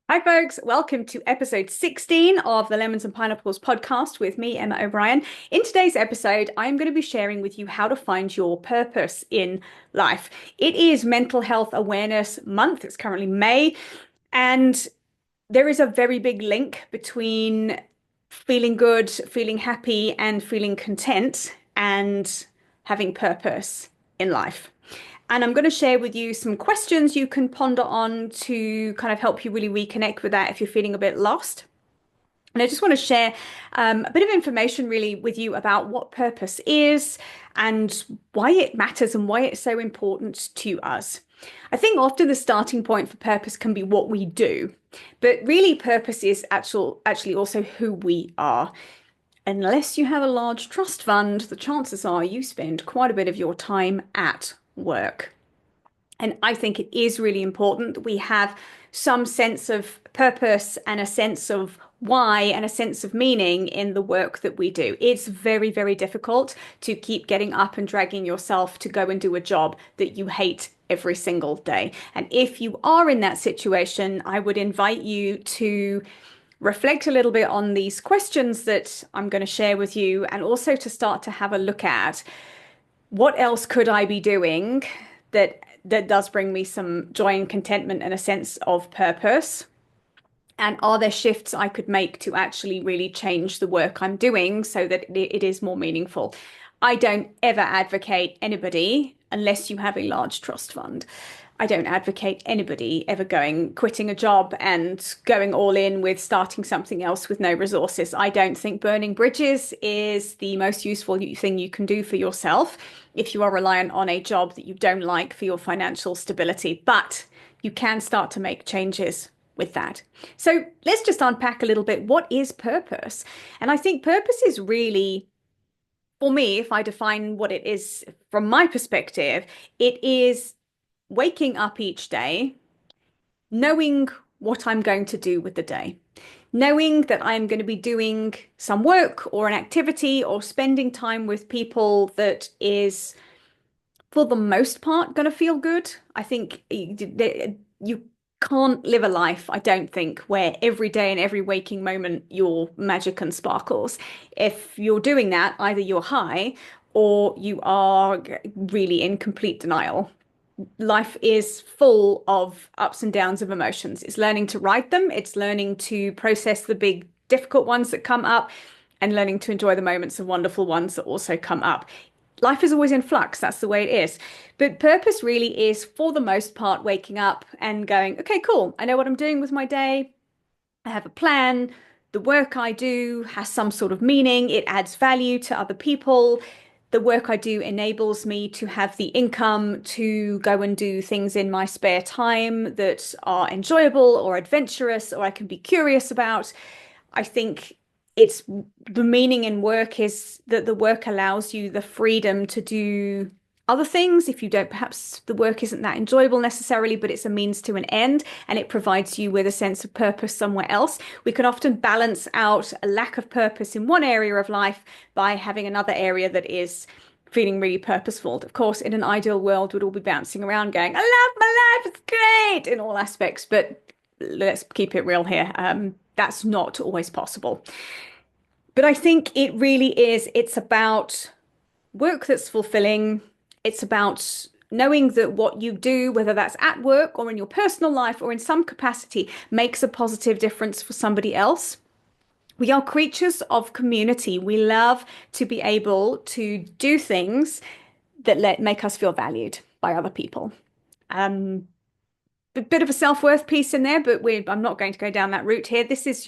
Hi, folks. Welcome to episode 16 of the Lemons and Pineapples podcast with me, Emma O'Brien. In today's episode, I'm going to be sharing with you how to find your purpose in life. It is Mental Health Awareness Month. It's currently May, and there is a very big link between feeling good, feeling happy, and feeling content and having purpose in life. And I'm going to share with you some questions you can ponder on to kind of help you really reconnect with that if you're feeling a bit lost. And I just want to share a bit of information really with you about what purpose is and why it matters and why it's so important to us. I think often the starting point for purpose can be what we do, but really purpose is actually also who we are. Unless you have a large trust fund, the chances are you spend quite a bit of your time at work. And I think it is really important that we have some sense of purpose and a sense of why and a sense of meaning in the work that we do. It's very, very difficult to keep getting up and dragging yourself to go and do a job that you hate every single day. And if you are in that situation, I would invite you to reflect a little bit on these questions that I'm going to share with you, and also to start to have a look at what else could I be doing that does bring me some joy and contentment and a sense of purpose? And are there shifts I could make to actually really change the work I'm doing so that it is more meaningful? I don't ever advocate anybody, unless you have a large trust fund. I don't advocate anybody ever quitting a job and going all in with starting something else with no resources. I don't think burning bridges is the most useful thing you can do for yourself if you are reliant on a job that you don't like for your financial stability. But you can start to make changes with that. So let's just unpack a little bit. What is purpose? And I think purpose is really, for me, if I define what it is from my perspective, it is waking up each day, knowing what I'm going to do with the day, knowing that I'm going to be doing some work or an activity or spending time with people that is, for the most part, going to feel good. I think you can't live a life, I don't think, where every day and every waking moment you're magic and sparkles. If you're doing that, either you're high or you are really in complete denial. Life is full of ups and downs of emotions. It's learning to ride them, it's learning to process the big, difficult ones that come up, and learning to enjoy the moments of wonderful ones that also come up. Life is always in flux. That's the way it is. But purpose really is, for the most part, waking up and going, okay, cool. I know what I'm doing with my day. I have a plan. The work I do has some sort of meaning. It adds value to other people. The work I do enables me to have the income to go and do things in my spare time that are enjoyable or adventurous or I can be curious about. I think it's the meaning in work is that the work allows you the freedom to do other things if you don't, perhaps the work isn't that enjoyable necessarily, but it's a means to an end and it provides you with a sense of purpose somewhere else. We can often balance out a lack of purpose in one area of life by having another area that is feeling really purposeful. Of course, in an ideal world, we'd all be bouncing around going, I love my life, it's great in all aspects, but let's keep it real here. That's not always possible. But I think it really is, it's about work that's fulfilling. It's about knowing that what you do, whether that's at work or in your personal life or in some capacity, makes a positive difference for somebody else. We are creatures of community. We love to be able to do things that make us feel valued by other people. Um, a bit of a self-worth piece in there, but I'm not going to go down that route here. This is,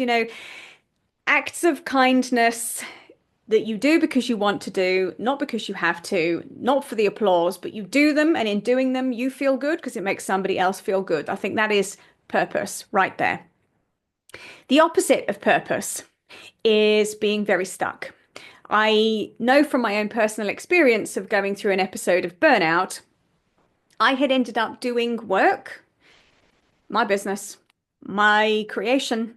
acts of kindness that you do because you want to do, not because you have to, not for the applause, but you do them. And in doing them, you feel good because it makes somebody else feel good. I think that is purpose right there. The opposite of purpose is being very stuck. I know from my own personal experience of going through an episode of burnout, I had ended up doing work, my business, my creation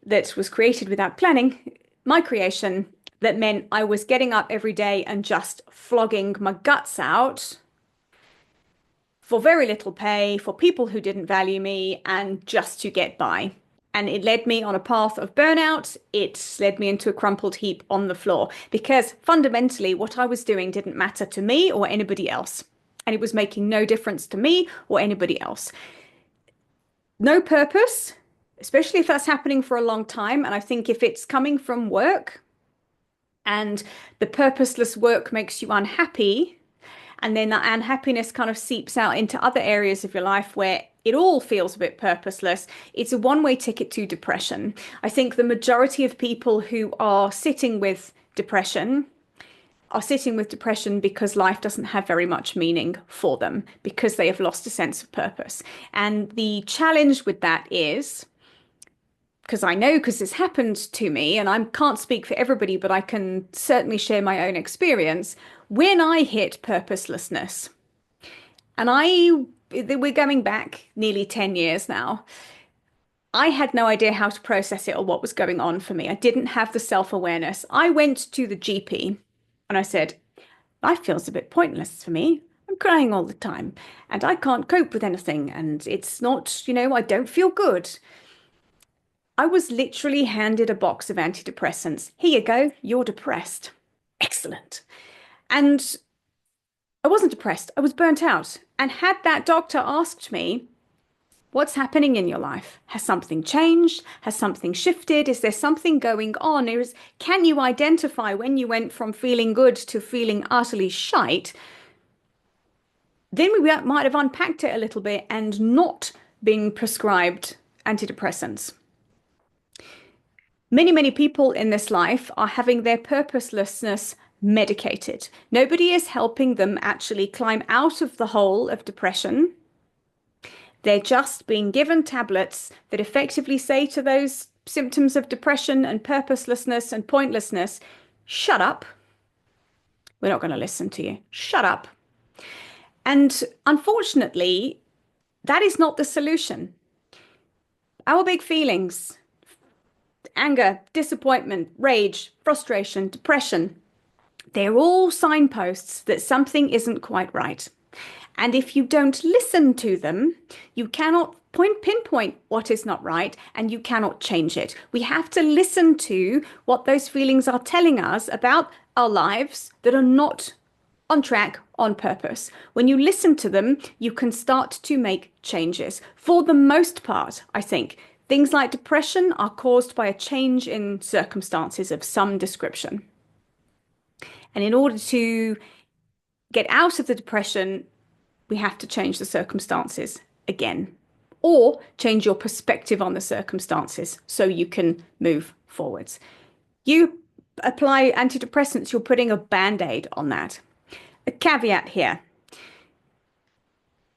that was created without planning, my creation that meant I was getting up every day and just flogging my guts out for very little pay, for people who didn't value me, and just to get by. And it led me on a path of burnout. It led me into a crumpled heap on the floor because fundamentally what I was doing didn't matter to me or anybody else. And it was making no difference to me or anybody else. No purpose, especially if that's happening for a long time. And I think if it's coming from work and the purposeless work makes you unhappy, and then that unhappiness kind of seeps out into other areas of your life where it all feels a bit purposeless, it's a one-way ticket to depression. I think the majority of people who are sitting with depression because life doesn't have very much meaning for them, because they have lost a sense of purpose. And the challenge with that is, because I know, because this happened to me, and I can't speak for everybody, but I can certainly share my own experience. When I hit purposelessness, and we're going back nearly 10 years now, I had no idea how to process it or what was going on for me. I didn't have the self-awareness. I went to the GP and I said, life feels a bit pointless for me. I'm crying all the time and I can't cope with anything. And it's not, I don't feel good. I was literally handed a box of antidepressants. Here you go, you're depressed. Excellent. And I wasn't depressed, I was burnt out. And had that doctor asked me, what's happening in your life? Has something changed? Has something shifted? Is there something going on? Can you identify when you went from feeling good to feeling utterly shite? Then we might have unpacked it a little bit and not being prescribed antidepressants. Many, many people in this life are having their purposelessness medicated. Nobody is helping them actually climb out of the hole of depression. They're just being given tablets that effectively say to those symptoms of depression and purposelessness and pointlessness, shut up. We're not going to listen to you. Shut up. And unfortunately, that is not the solution. Our big feelings, anger, disappointment, rage, frustration, depression, they're all signposts that something isn't quite right. And if you don't listen to them, you cannot pinpoint what is not right, and you cannot change it. We have to listen to what those feelings are telling us about our lives that are not on track, on purpose. When you listen to them, you can start to make changes. For the most part, I think, things like depression are caused by a change in circumstances of some description. And in order to get out of the depression, we have to change the circumstances again, or change your perspective on the circumstances so you can move forwards. You apply antidepressants, you're putting a band-aid on that. A caveat here.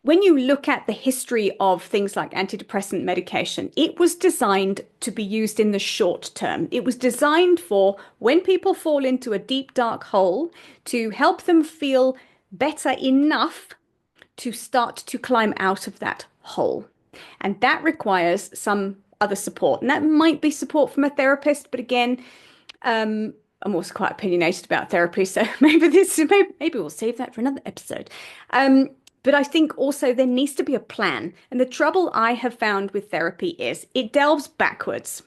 When you look at the history of things like antidepressant medication, it was designed to be used in the short term. It was designed for when people fall into a deep, dark hole to help them feel better enough to start to climb out of that hole. And that requires some other support. And that might be support from a therapist, but again, I'm also quite opinionated about therapy, so maybe we'll save that for another episode. But I think also there needs to be a plan. And the trouble I have found with therapy is it delves backwards.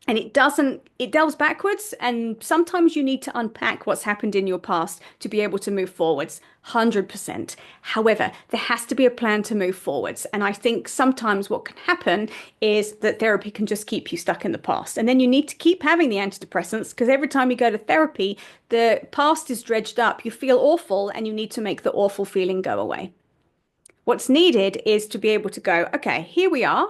And it delves backwards, and sometimes you need to unpack what's happened in your past to be able to move forwards, 100%. However, there has to be a plan to move forwards. And I think sometimes what can happen is that therapy can just keep you stuck in the past. And then you need to keep having the antidepressants because every time you go to therapy, the past is dredged up, you feel awful, and you need to make the awful feeling go away. What's needed is to be able to go, okay, here we are.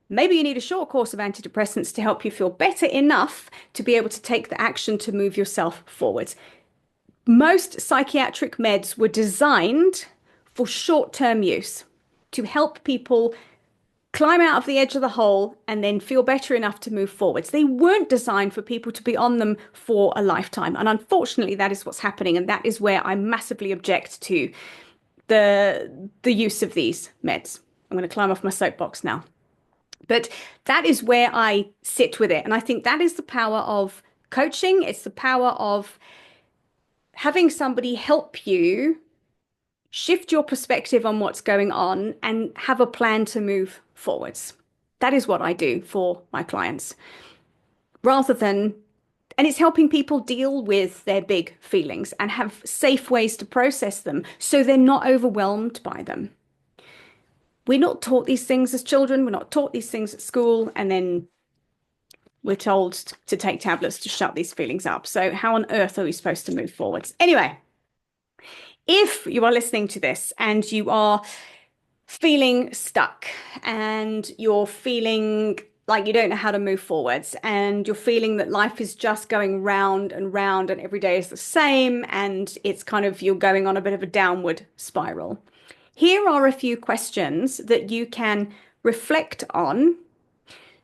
Maybe you need a short course of antidepressants to help you feel better enough to be able to take the action to move yourself forwards. Most psychiatric meds were designed for short-term use to help people climb out of the edge of the hole and then feel better enough to move forwards. They weren't designed for people to be on them for a lifetime. And unfortunately, that is what's happening. And that is where I massively object to the use of these meds. I'm going to climb off my soapbox now. But that is where I sit with it. And I think that is the power of coaching. It's the power of having somebody help you shift your perspective on what's going on, and have a plan to move forwards. That is what I do for my clients. Rather than, and it's helping people deal with their big feelings and have safe ways to process them so they're not overwhelmed by them. We're not taught these things as children. We're not taught these things at school. And then we're told to take tablets to shut these feelings up. So how on earth are we supposed to move forwards? Anyway, if you are listening to this and you are feeling stuck and you're feeling like you don't know how to move forwards and you're feeling that life is just going round and round and every day is the same and it's kind of you're going on a bit of a downward spiral, here are a few questions that you can reflect on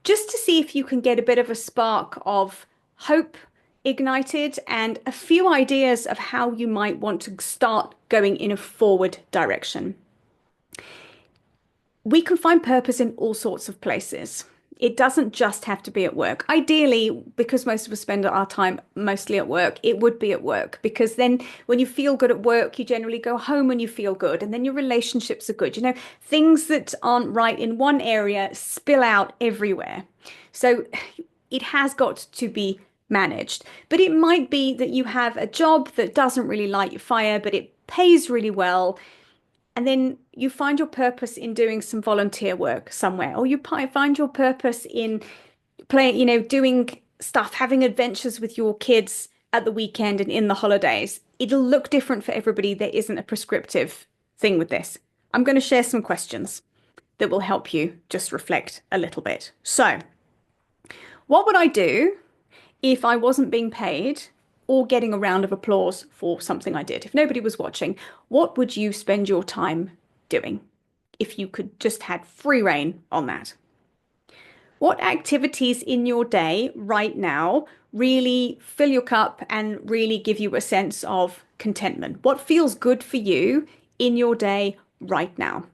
just to see if you can get a bit of a spark of hope ignited and a few ideas of how you might want to start going in a forward direction. We can find purpose in all sorts of places. It doesn't just have to be at work. Ideally, because most of us spend our time mostly at work, it would be at work because then when you feel good at work, you generally go home and you feel good and then your relationships are good. You know, things that aren't right in one area spill out everywhere. So it has got to be managed. But it might be that you have a job that doesn't really light your fire, but it pays really well. And then you find your purpose in doing some volunteer work somewhere, or you find your purpose in playing, doing stuff, having adventures with your kids at the weekend and in the holidays. It'll look different for everybody. There isn't a prescriptive thing with this. I'm going to share some questions that will help you just reflect a little bit. So, what would I do if I wasn't being paid or getting a round of applause for something I did? If nobody was watching, what would you spend your time doing if you could just had free reign on that? What activities in your day right now really fill your cup and really give you a sense of contentment? What feels good for you in your day right now?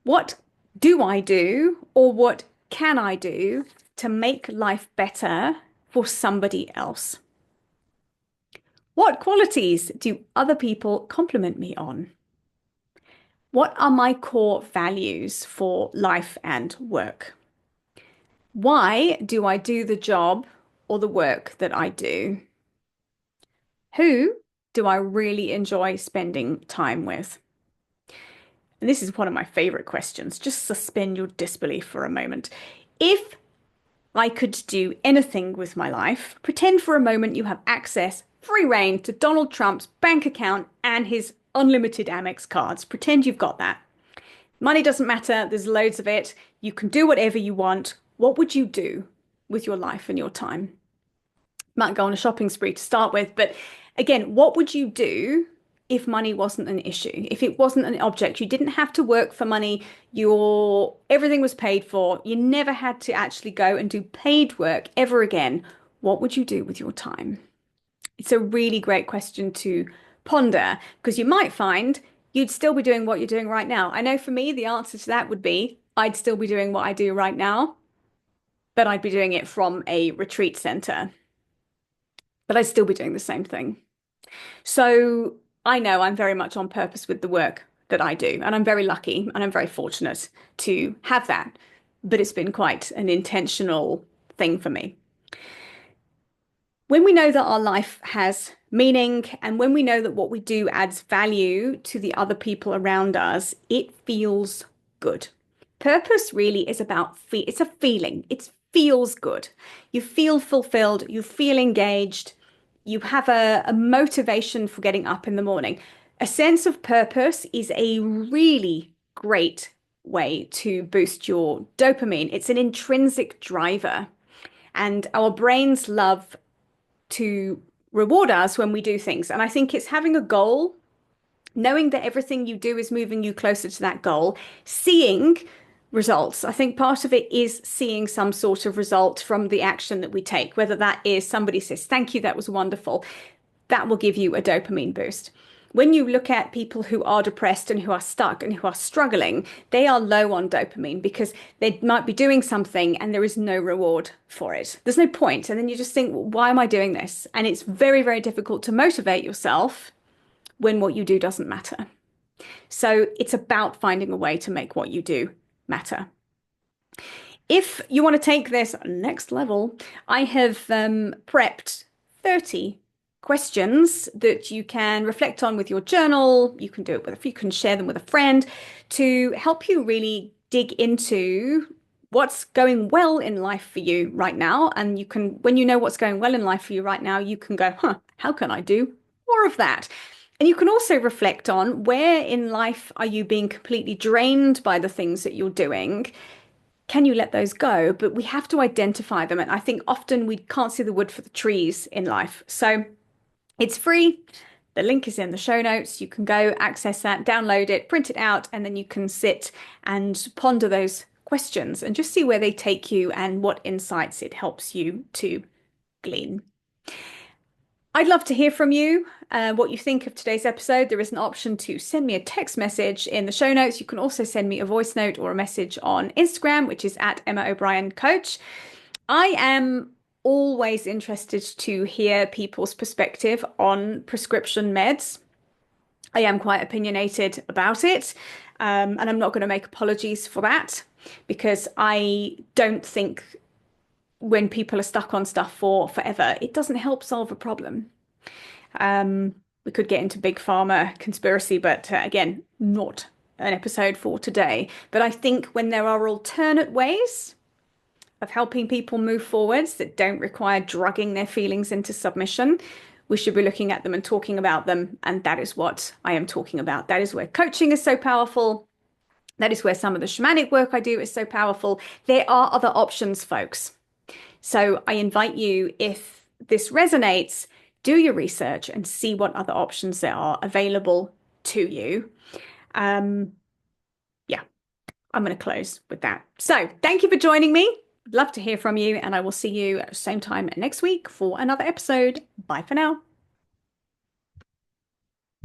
What do I do or what can I do to make life better for somebody else? What qualities do other people compliment me on? What are my core values for life and work? Why do I do the job or the work that I do? Who do I really enjoy spending time with? And this is one of my favorite questions. Just suspend your disbelief for a moment. If I could do anything with my life, pretend for a moment you have access, free reign to Donald Trump's bank account and his unlimited Amex cards. Pretend you've got that. Money doesn't matter. There's loads of it. You can do whatever you want. What would you do with your life and your time? Might go on a shopping spree to start with, but again, what would you do if money wasn't an issue? If it wasn't an object, you didn't have to work for money, everything was paid for, you never had to actually go and do paid work ever again, what would you do with your time? It's a really great question to ponder because you might find you'd still be doing what you're doing right now. I know for me, the answer to that would be I'd still be doing what I do right now, but I'd be doing it from a retreat center. But I'd still be doing the same thing. So I know I'm very much on purpose with the work that I do, and I'm very lucky and I'm very fortunate to have that. But it's been quite an intentional thing for me. When we know that our life has meaning and when we know that what we do adds value to the other people around us, it feels good. Purpose really is about it's a feeling. It feels good. You feel fulfilled, you feel engaged, you have a motivation for getting up in the morning. A sense of purpose is a really great way to boost your dopamine. It's an intrinsic driver, and our brains love to reward us when we do things. And I think it's having a goal, knowing that everything you do is moving you closer to that goal, seeing results. I think part of it is seeing some sort of result from the action that we take, whether that is somebody says, thank you, that was wonderful. That will give you a dopamine boost. When you look at people who are depressed and who are stuck and who are struggling, they are low on dopamine because they might be doing something and there is no reward for it. There's no point. And then you just think, well, why am I doing this? And it's very, very difficult to motivate yourself when what you do doesn't matter. So it's about finding a way to make what you do matter. If you want to take this next level, I have prepped 30 questions that you can reflect on with your journal. You can do it with, you can share them with a friend to help you really dig into what's going well in life for you right now. And you can, when you know what's going well in life for you right now, you can go, huh, how can I do more of that? And you can also reflect on where in life are you being completely drained by the things that you're doing? Can you let those go? But we have to identify them. And I think often we can't see the wood for the trees in life. So it's free. The link is in the show notes. You can go access that, download it, print it out, and then you can sit and ponder those questions and just see where they take you and what insights it helps you to glean. I'd love to hear from you, what you think of today's episode. There is an option to send me a text message in the show notes. You can also send me a voice note or a message on Instagram, which is at Emma O'Brien Coach. I am always interested to hear people's perspective on prescription meds. I am quite opinionated about it, and I'm not going to make apologies for that because I don't think when people are stuck on stuff for forever, it doesn't help solve a problem. We could get into big pharma conspiracy, but again, not an episode for today. But I think when there are alternate ways of helping people move forwards that don't require drugging their feelings into submission, we should be looking at them and talking about them. And that is what I am talking about. That is where coaching is so powerful. That is where some of the shamanic work I do is so powerful. There are other options, folks. So I invite you, if this resonates, do your research and see what other options there are available to you. Yeah, I'm going to close with that. So thank you for joining me. Love to hear from you, and I will see you at the same time next week for another episode. Bye for now.